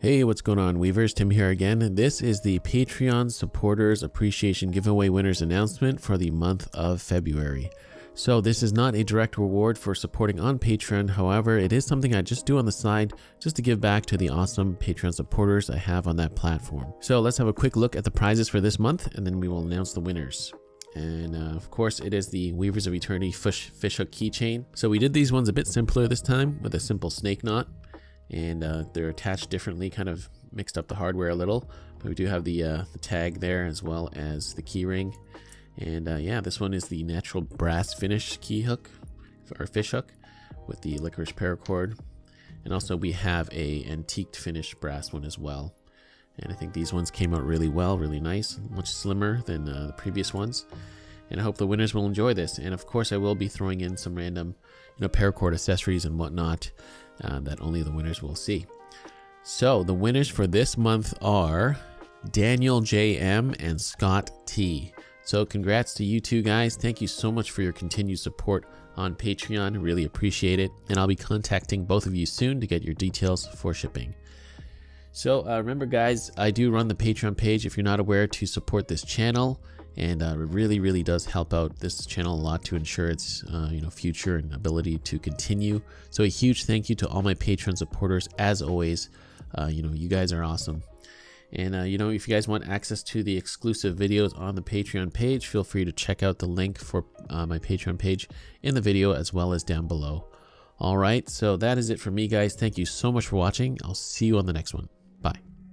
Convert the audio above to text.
Hey, what's going on, Weavers? Tim here again. This is the Patreon Supporters Appreciation Giveaway winners announcement for the month of February. So this is not a direct reward for supporting on Patreon. However, it is something I just do on the side just to give back to the awesome Patreon supporters I have on that platform. So let's have a quick look at the prizes for this month, and then we will announce the winners. And of course, it is the Weavers of Eternity fish hook keychain. So we did these ones a bit simpler this time with a simple snake knot. And they're attached differently, kind of mixed up the hardware a little, but we do have the tag there as well as the key ring. And yeah, this one is the natural brass finish key hook or fish hook with the licorice paracord, and also we have a antiqued finish brass one as well. And I think these ones came out really well, really nice, much slimmer than the previous ones. And I hope the winners will enjoy this. And of course, I will be throwing in some random, paracord accessories and whatnot that only the winners will see. So the winners for this month are Daniel JM and Scott T. So congrats to you two guys. Thank you so much for your continued support on Patreon. Really appreciate it. And I'll be contacting both of you soon to get your details for shipping. So remember guys, I do run the Patreon page if you're not aware to support this channel. And it really does help out this channel a lot to ensure its future and ability to continue. So a huge thank you to all my Patreon supporters as always. You guys are awesome. And if you guys want access to the exclusive videos on the Patreon page, feel free to check out the link for my Patreon page in the video as well as down below. All right, so that is it for me guys. Thank you so much for watching. I'll see you on the next one.